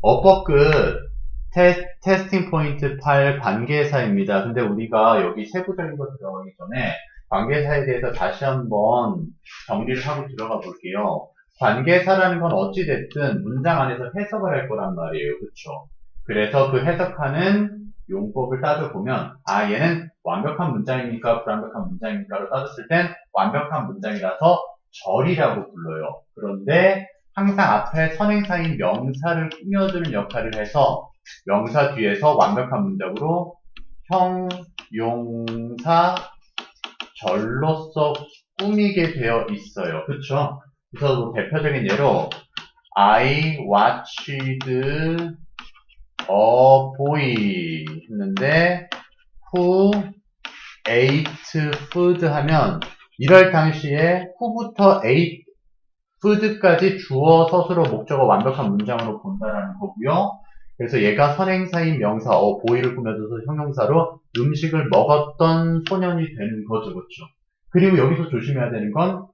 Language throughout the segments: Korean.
어법 끝 테스팅 포인트 8 관계사입니다. 근데 우리가 여기 세부적인 거 들어가기 전에 관계사에 대해서 다시 한번 정리를 하고 들어가 볼게요. 관계사라는 건 어찌됐든 문장 안에서 해석을 할 거란 말이에요. 그쵸? 그래서 그 해석하는 용법을 따져보면 얘는 완벽한 문장입니까? 불완벽한 문장입니까?로 따졌을 땐 완벽한 문장이라서 절이라고 불러요. 그런데 항상 앞에 선행사인 명사를 꾸며주는 역할을 해서 명사 뒤에서 완벽한 문장으로 형용사 절로서 꾸미게 되어 있어요. 그쵸? 그래서 대표적인 예로 I watched a boy 했는데 who ate food 하면 이럴 당시에 who부터 ate food까지 주어, 서술어, 목적어 완벽한 문장으로 본다라는 거고요. 그래서 얘가 선행사인 명사 boy를 꾸며줘서 형용사로 음식을 먹었던 소년이 되는 거죠. 그렇죠? 그리고 여기서 조심해야 되는 건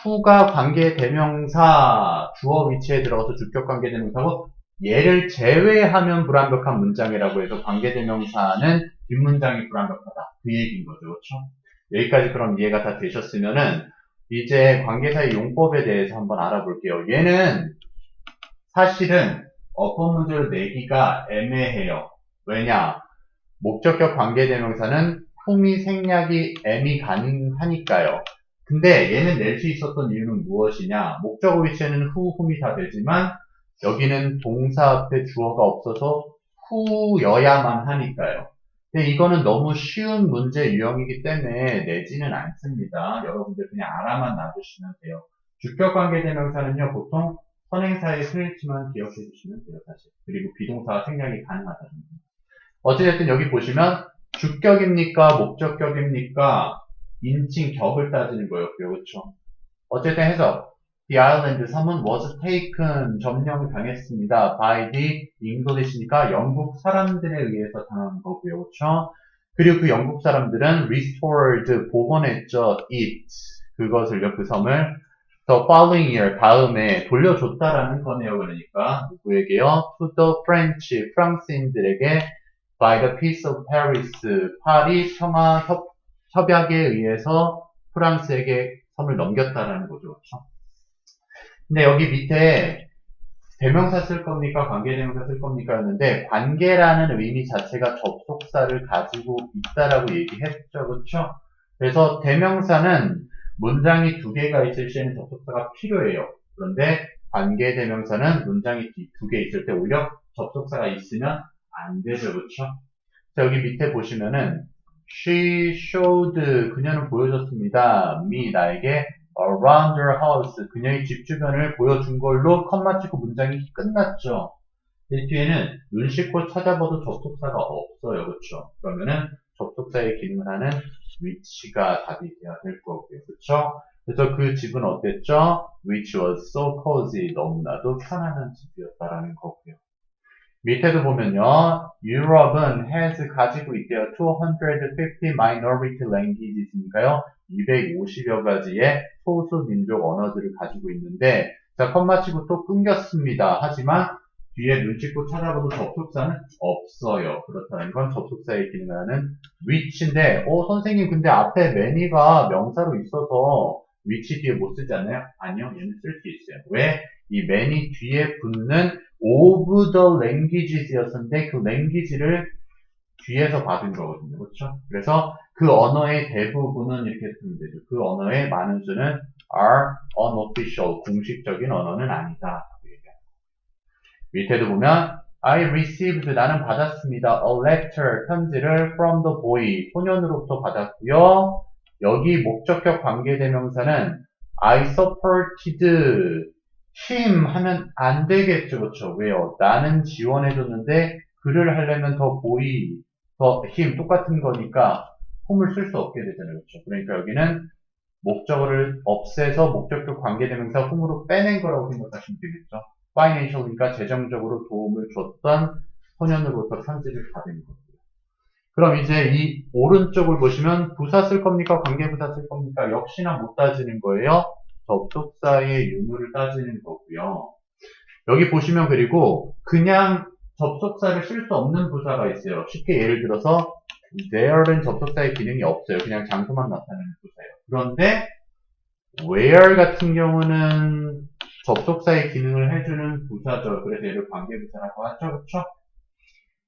who가 관계대명사 주어 위치에 들어가서 주격 관계대명사고 얘를 제외하면 불완벽한 문장이라고 해서 관계대명사는 뒷문장이 불완벽하다. 그 얘기인 거죠. 그렇죠? 여기까지 그럼 이해가 다 되셨으면은 이제 관계사의 용법에 대해서 한번 알아볼게요. 얘는 사실은 어법 문제로 내기가 애매해요. 왜냐? 목적격 관계대명사는 품이 생략이 애미 가능하니까요. 근데 얘는 낼 수 있었던 이유는 무엇이냐? 목적어 위치에는 후, 훔이 다 되지만 여기는 동사 앞에 주어가 없어서 후여야만 하니까요. 근데 이거는 너무 쉬운 문제 유형이기 때문에 내지는 않습니다. 여러분들 그냥 알아만 놔두시면 돼요. 주격 관계대명사는요, 보통 선행사의 수일치만 기억해 주시면 돼요, 사실. 그리고 비동사와 생략이 가능하다는 거. 어찌됐든 여기 보시면 주격입니까? 목적격입니까? 인칭 격을 따지는 거예요. 그렇죠? 어쨌든 해서 The island 섬은 was taken 점령을 당했습니다. by the English니까 영국 사람들에 의해서 당한 거고요. 그렇죠? 그리고 그 영국 사람들은 restored 복원했죠. it 그것을요. 그 섬을 the following year 다음에 돌려줬다라는 거네요. 그러니까 누구에게요? to the French 프랑스인들에게 by the peace of Paris 파리 평화 협약에 의해서 프랑스에게 섬을 넘겼다라는 거죠. 그렇죠? 근데 여기 밑에 대명사 쓸 겁니까? 관계대명사 쓸 겁니까? 였는데 관계라는 의미 자체가 접속사를 가지고 있다라고 얘기했죠. 그렇죠? 그래서 대명사는 문장이 두 개가 있을 시에는 접속사가 필요해요. 그런데 관계대명사는 문장이 두 개 있을 때 오히려 접속사가 있으면 안 되죠. 그렇죠? 자, 여기 밑에 보시면은 She showed 그녀는 보여줬습니다. me 나에게 around her house 그녀의 집 주변을 보여준 걸로 컷 마치고 문장이 끝났죠. 이 뒤에는 눈 씻고 찾아봐도 접속사가 없어요. 그렇죠? 그러면은 접속사의 기능을 하는 which가 답이 돼야 될 거고요. 그렇죠? 그래서 그 집은 어땠죠? which was so cozy 너무나도 편안한 집이었다라는 거고요. 밑에도 보면요. 유럽은 has 가지고 있대요. 250 minority languages니까요. 250여 가지의 소수 민족 언어들을 가지고 있는데 자, 컷 마치고 또 끊겼습니다. 하지만 뒤에 눈 찍고 찾아봐도 접속사는 없어요. 그렇다는 건 접속사의 기능을 하는 which인데 선생님 근데 앞에 many가 명사로 있어서 which 뒤에 못 쓰지 않나요? 아니요. 얘는 쓸 수 있어요. 왜? 이 many 뒤에 붙는 of the languages 였는데 그 language를 뒤에서 받은 거거든요. 그렇죠? 그래서 그 언어의 대부분은 이렇게 쓰면 되죠. 그 언어의 많은 수는 are unofficial, 공식적인 언어는 아니다. 밑에도 보면 I received, 나는 받았습니다. A letter, 편지를 from the boy, 소년으로부터 받았고요. 여기 목적격 관계대명사는 I supported him 하면 안 되겠죠. 그렇죠? 왜요? 나는 지원해줬는데 그를 하려면 더 boy, 더 him 똑같은 거니까 whom을 쓸 수 없게 되잖아요. 그렇죠? 그러니까 여기는 목적어를 없애서 목적격 관계대명사 whom으로 빼낸 거라고 생각하시면 되겠죠. financial이니까 재정적으로 도움을 줬던 소년으로부터 편지를 받은 거고요. 그럼 이제 이 오른쪽을 보시면 부사 쓸 겁니까? 관계부사 쓸 겁니까? 역시나 못 따지는 거예요. 접속사의 유무를 따지는 거고요. 여기 보시면 그리고 그냥 접속사를 쓸 수 없는 부사가 있어요. 쉽게 예를 들어서 there는 접속사의 기능이 없어요. 그냥 장소만 나타내는 부사예요. 그런데 where 같은 경우는 접속사의 기능을 해주는 부사죠. 그래서 얘를 관계부사라고 하죠. 그렇죠?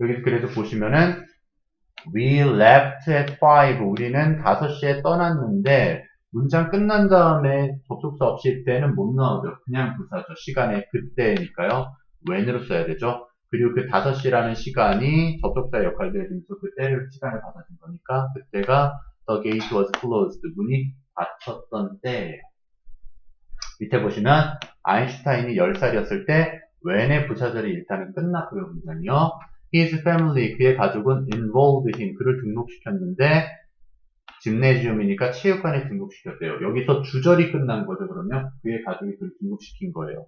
여기 그래서 보시면은 We left at 5. 우리는 5시에 떠났는데 문장 끝난 다음에 접속사 없이 때는 못 나오죠. 그냥 부사죠. 시간에 그때니까요. when으로 써야 되죠. 그리고 그 5시라는 시간이 접속사의 역할을 해주면서 그때를 시간을 받아준 거니까 그때가 the gate was closed. 문이 닫혔던 때예요. 밑에 보시면 아인슈타인이 10살이었을 때 when의 부사절이 일단은 끝났고요. 문장이요. His family, 그의 가족은 enrolled him, 그를 등록시켰는데 짐네지움이니까 체육관에 등록시켰대요. 여기서 주절이 끝난 거죠. 그러면 그의 가족이 그를 등록시킨 거예요.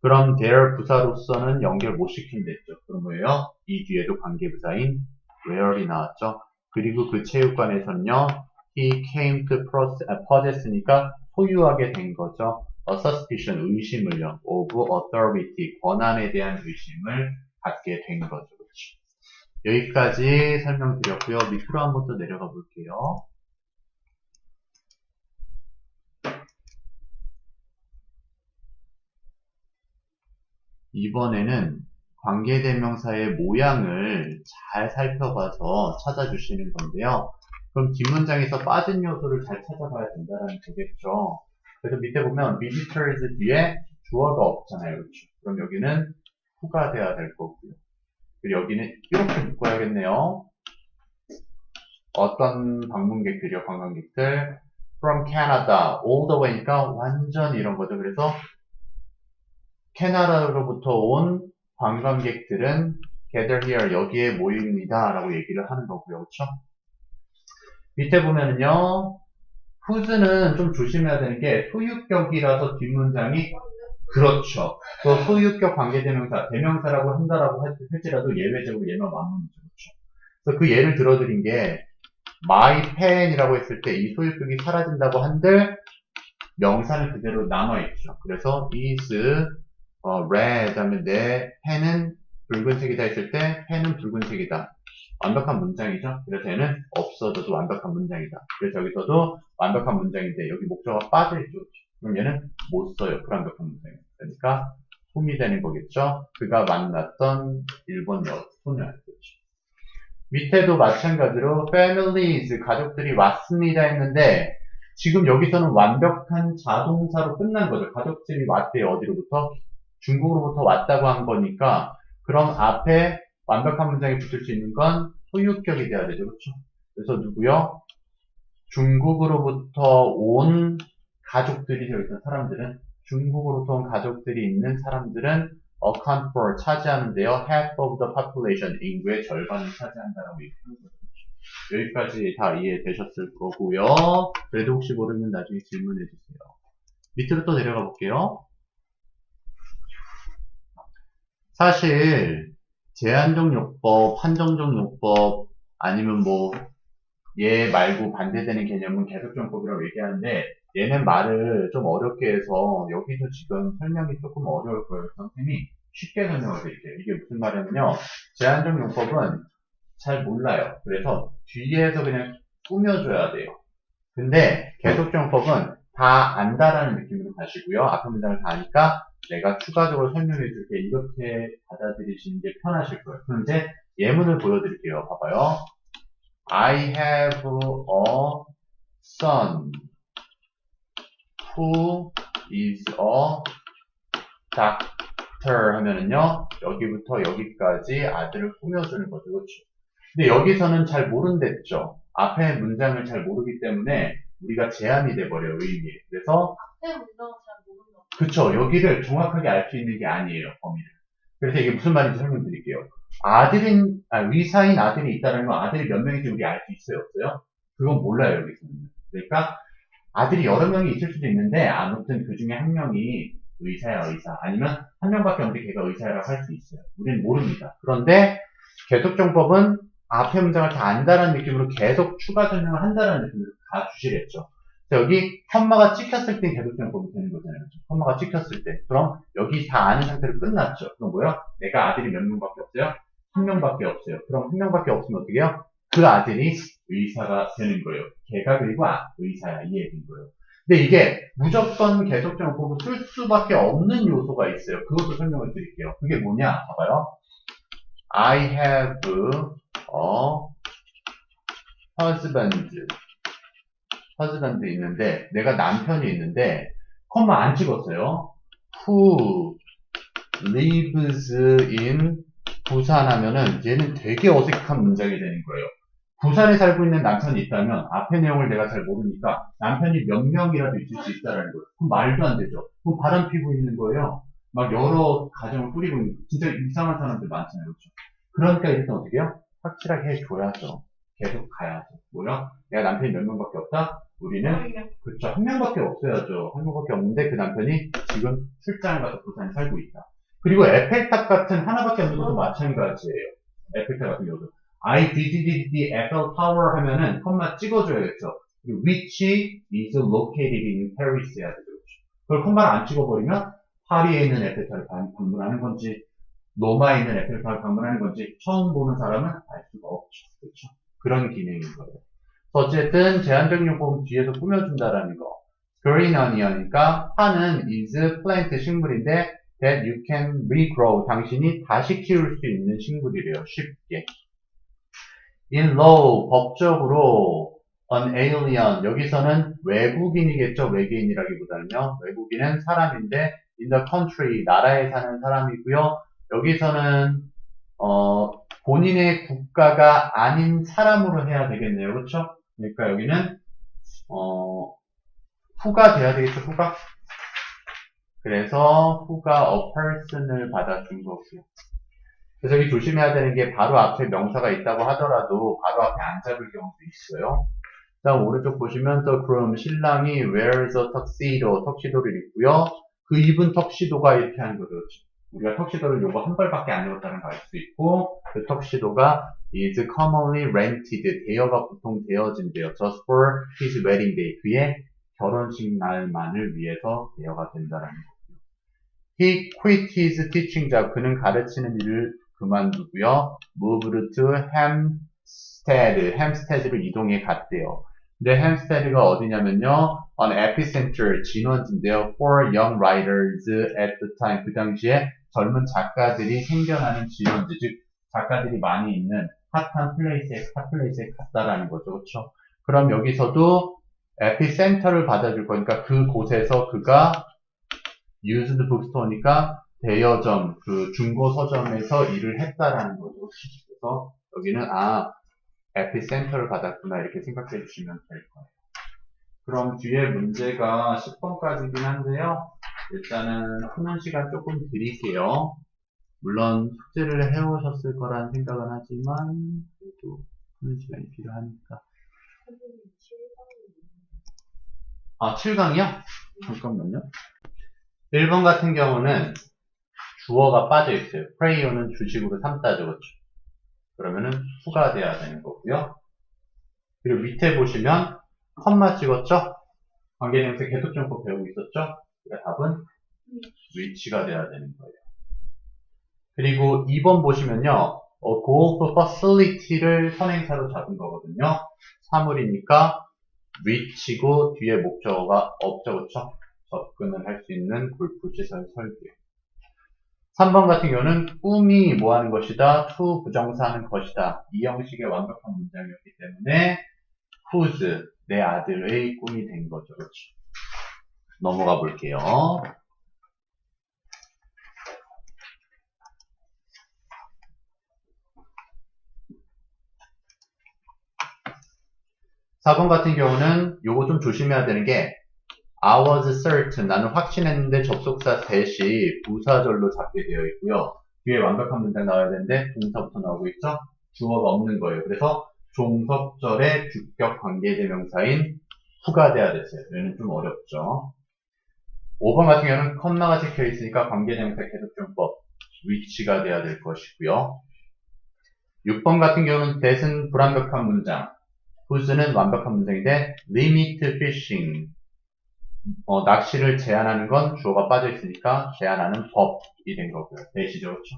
그럼 their 부사로서는 연결 못 시킨댔죠. 그럼 뭐예요? 이 뒤에도 관계부사인 where이 나왔죠. 그리고 그 체육관에서는요. He came to possess니까 소유하게 된 거죠. A suspicion, 의심을요. of authority, 권한에 대한 의심을 갖게 된 거죠. 여기까지 설명드렸고요. 밑으로 한번 더 내려가 볼게요. 이번에는 관계대명사의 모양을 잘 살펴봐서 찾아주시는 건데요. 그럼 뒷문장에서 빠진 요소를 잘 찾아봐야 된다는 거겠죠. 그래서 밑에 보면 visitors 뒤에 주어가 없잖아요. 그렇죠? 그럼 여기는 who가 돼야 될 거고요. 그리고 여기는 이렇게 묶어야겠네요. 어떤 방문객들이요? 관광객들. From Canada, all the way니까 완전 이런 거죠. 그래서 캐나다로부터 온 관광객들은 gather here, 여기에 모입니다. 라고 얘기를 하는 거고요. 그렇죠? 밑에 보면은요. whose는 좀 조심해야 되는 게 소유격이라서 뒷문장이 그렇죠. 또 소유격 관계대명사, 대명사라고 한다라고 할지라도 예외적으로 얘만 맞문이죠. 그렇죠? 그래서 그 예를 들어드린 게 my pen이라고 했을 때 이 소유격이 사라진다고 한들 명사는 그대로 남아있죠. 그래서 is red 하면 내 펜은 붉은색이다 했을 때 펜은 붉은색이다. 완벽한 문장이죠. 그래서 얘는 없어져도 완벽한 문장이다. 그래서 여기서도 완벽한 문장인데 여기 목적어가 빠져있죠. 그럼 얘는 못 써요. 불완벽한 문장이니까. 그러니까 홈이 되는 거겠죠. 그가 만났던 일본 소녀. 그렇죠. 밑에도 마찬가지로 families, 가족들이 왔습니다 했는데 지금 여기서는 완벽한 자동사로 끝난 거죠. 가족들이 왔대요. 어디로부터? 중국으로부터 왔다고 한 거니까 그럼 앞에 완벽한 문장이 붙을 수 있는 건 소유격이 돼야 되죠. 그렇죠? 그래서 누구요? 중국으로부터 온 가족들이 여기서 사람들은 중국으로부터 온 가족들이 있는 사람들은 account for 차지하는데요. half of the population, 인구의 절반을 차지한다라고 얘기하는 거죠. 여기까지 다 이해되셨을 거고요. 그래도 혹시 모르면 나중에 질문해 주세요. 밑으로 또 내려가 볼게요. 사실 제한적 요법, 한정적 요법 아니면 뭐 얘 말고 반대되는 개념은 계속정법이라고 얘기하는데 얘는 말을 좀 어렵게 해서 여기서 지금 설명이 조금 어려울 거예요. 선생님이 쉽게 설명을 드릴게요. 이게 무슨 말이냐면요. 제한적 용법은 잘 몰라요. 그래서 뒤에서 그냥 꾸며줘야 돼요. 근데 계속정법은 다 안다라는 느낌으로 가시고요. 앞에 문장을 다 아니까 내가 추가적으로 설명해 줄게. 이렇게 받아들이시는 게 편하실 거예요. 그럼 이제 예문을 보여드릴게요. 봐봐요. I have a son who is a doctor 하면은요, 여기부터 여기까지 아들을 꾸며주는 거죠. 그렇죠? 근데 여기서는 잘 모른댔죠. 앞에 문장을 잘 모르기 때문에 우리가 제한이 돼버려요, 의미에. 그래서 앞에 문장을 잘 모른다. 그쵸. 여기를 정확하게 알 수 있는 게 아니에요, 범위를. 그래서 이게 무슨 말인지 설명드릴게요. 의사인 아들이 있다는 건 아들이 몇 명인지 우리 알 수 있어요, 없어요? 그건 몰라요, 여기서는. 그러니까 아들이 여러 명이 있을 수도 있는데 아무튼 그 중에 한 명이 의사야, 의사. 아니면 한 명밖에 없는데 걔가 의사라고 할 수 있어요. 우리는 모릅니다. 그런데 계속정법은 앞에 문장을 다 안다라는 느낌으로 계속 추가 설명을 한다라는 느낌으로 다 주시랬죠. 자, 여기 컴마가 찍혔을 때 계속적용법이 되는 거잖아요. 그렇죠? 컴마가 찍혔을 때. 그럼 여기 다 아는 상태로 끝났죠. 그럼 뭐요? 내가 아들이 몇 명밖에 없어요? 한 명밖에 없어요. 그럼 한 명밖에 없으면 어떻게 해요? 그 아들이 의사가 되는 거예요. 걔가 그리고 의사야. 이 얘기인 거예요. 근데 이게 무조건 계속적용법을 쓸 수밖에 없는 요소가 있어요. 그것도 설명을 드릴게요. 그게 뭐냐? 봐봐요. I have a husband 있는데, 내가 남편이 있는데, 컴마 안 찍었어요. Who lives in 부산 하면은 얘는 되게 어색한 문장이 되는 거예요. 부산에 살고 있는 남편이 있다면 앞의 내용을 내가 잘 모르니까 남편이 몇 명이라도 있을 수 있다라는 거예요. 그럼 말도 안 되죠. 그럼 바람 피고 있는 거예요. 막 여러 가정을 꾸리고 있는 거예요. 진짜 이상한 사람들 많잖아요. 그렇죠? 그러니까 일단 어떻게 해요? 확실하게 해줘야죠. 계속 가야죠. 뭐야? 내가 남편이 몇 명밖에 없다? 우리는 그렇죠. 한 명밖에 없어야죠. 한 명밖에 없는데 그 남편이 지금 출장을 가서 부산에 살고 있다. 그리고 에펠탑 같은 하나밖에 없는 것도 마찬가지예요. 에펠탑 같은 경우도. I visited the Eiffel Tower 하면은 컴마 찍어줘야겠죠. Which is located in Paris 해야 되죠. 그걸 컴마를 안 찍어버리면 파리에 있는 에펠탑을 방문하는 건지 로마에 있는 에펠탑을 방문하는 건지 처음 보는 사람은 알 수가 없죠. 그렇죠? 그런 기능인 거예요. 어쨌든 제한적 용법은 뒤에서 꾸며준다라는 거. Green onion이니까 파는 is plant 식물인데 that you can regrow. 당신이 다시 키울 수 있는 식물이래요. 쉽게. In law, 법적으로 an alien, 여기서는 외국인이겠죠. 외계인이라기보다는요. 외국인은 사람인데 in the country, 나라에 사는 사람이고요. 여기서는 본인의 국가가 아닌 사람으로 해야 되겠네요. 그렇죠? 그러니까 여기는 who가 돼야 되겠죠. who가. 그래서 who가 a person을 받아준 거고요. 그래서 여기 조심해야 되는 게 바로 앞에 명사가 있다고 하더라도 바로 앞에 안 잡을 경우도 있어요. 다음 오른쪽 보시면 the groom, 신랑이 wears a tuxedo, 턱시도를 입고요. 그 입은 턱시도가 이렇게 하는 거죠. 우리가 턱시도를 요거 한 벌밖에 안 입었다는 걸 알 수 있고 그 턱시도가 is commonly rented, 대여가 보통 되어진대요. just for his wedding day, 그의 결혼식 날만을 위해서 대여가 된다는 거고요. He quit his teaching job, 그는 가르치는 일을 그만두고요. moved to Hampstead로 이동해 갔대요. 근데 햄스테드가 어디냐면요. an epicenter, 진원지인데요. for young writers at the time, 그 당시에 젊은 작가들이 생겨나는 진원지, 즉 작가들이 많이 있는 핫한 플레이스에 갔다라는 거죠. 그렇죠? 그럼 여기서도 에피센터를 받아줄 거니까 그곳에서 그가 used bookstore니까 대여점, 그 중고 서점에서 일을 했다라는 거죠. 그래서 여기는 에피센터를 받았구나 이렇게 생각해 주시면 될 거예요. 그럼 뒤에 문제가 10번까지긴 한데요. 일단은 푸는 시간 조금 드릴게요. 물론 숙제를 해오셨을 거라는 생각은 하지만 그래도 푸는 시간이 필요하니까. 7강이요? 잠깐만요. 1번 같은 경우는 주어가 빠져 있어요. pray요는 주식으로 삼다죠. 그렇죠? 그러면은 후가 돼야 되는 거고요. 그리고 밑에 보시면 컴마 찍었죠? 관계대명사 계속적용법 배우고 있었죠? 그러니까 답은 which가 돼야 되는 거예요. 그리고 2번 보시면요. go for facility를 선행사로 잡은 거거든요. 사물이니까 which고 뒤에 목적어가 없죠. 그렇죠? 접근을 할 수 있는 골프시설 설계. 3번 같은 경우는 꿈이 뭐 하는 것이다? to 부정사하는 것이다. 이 형식의 완벽한 문장이었기 때문에 whose, 내 아들의 꿈이 된 거죠. 그렇죠? 넘어가 볼게요. 4번 같은 경우는 요거 좀 조심해야 되는 게 I was certain, 나는 확신했는데 접속사 that이 부사절로 잡게 되어 있고요. 뒤에 완벽한 문장 나와야 되는데 동사부터 나오고 있죠? 주어가 없는 거예요. 그래서 종속절의 주격 관계대명사인 who가 돼야 됐어요. 얘는 좀 어렵죠. 5번 같은 경우는 컴마가 찍혀 있으니까 관계대명사 계속적용법 which가 돼야 될 것이고요. 6번 같은 경우는 that은 불완벽한 문장 whose는 완벽한 문장인데 limit fishing 낚시를 제한하는 건 주어가 빠져 있으니까 제한하는 법이 된 거고요. 되시죠? 그렇죠?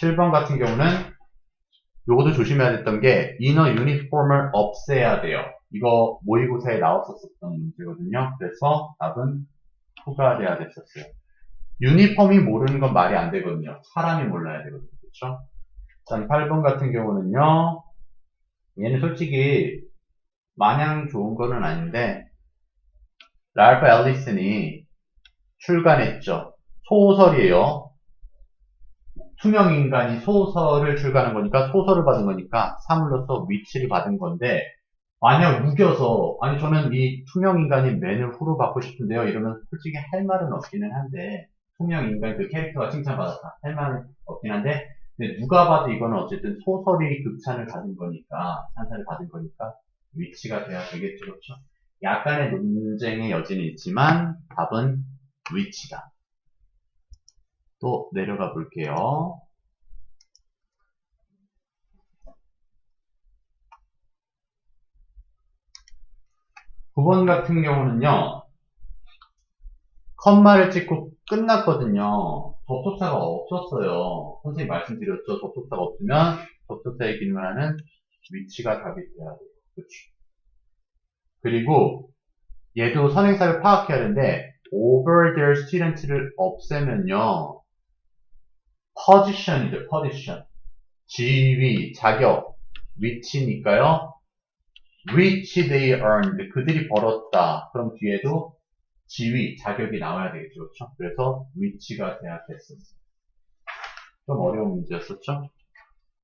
7번 같은 경우는 요것도 조심해야 됐던 게 inner uniform을 없애야 돼요. 이거 모의고사에 나왔었던 문제거든요. 그래서 답은 후가 돼야 됐었어요. 유니폼이 모르는 건 말이 안 되거든요. 사람이 몰라야 되거든요. 그렇죠? 자, 8번 같은 경우는요. 얘는 솔직히 마냥 좋은 거는 아닌데 랄프 앨리슨이 출간했죠. 소설이에요. 투명 인간이 소설을 출간한 거니까 소설을 받은 거니까 사물로서 위치를 받은 건데 만약 우겨서 아니 저는 이 투명 인간이 맨을 후로 받고 싶은데요 이러면 솔직히 할 말은 없기는 한데 투명 인간 그 캐릭터가 칭찬받았다 할 말은 없긴 한데 근데 누가 봐도 이거는 어쨌든 소설이 극찬을 받은 거니까 찬사를 받은 거니까 위치가 돼야 되겠죠. 그렇죠? 약간의 논쟁의 여지는 있지만 답은 위치다. 또 내려가 볼게요. 9번 같은 경우는요. 컴마를 찍고 끝났거든요. 접속사가 없었어요. 선생님 말씀드렸죠. 접속사가 없으면 접속사의 기능을 하는 위치가 답이 돼야 돼요. 그렇죠. 그리고 얘도 선행사를 파악해야 하는데 over their student를 없애면요. position이죠. position. 지위, 자격, 위치니까요. which they earned. 그들이 벌었다. 그럼 뒤에도 지위, 자격이 나와야 되겠죠. 그렇죠? 그래서 위치가 돼야 됐었어요. 좀 어려운 문제였었죠?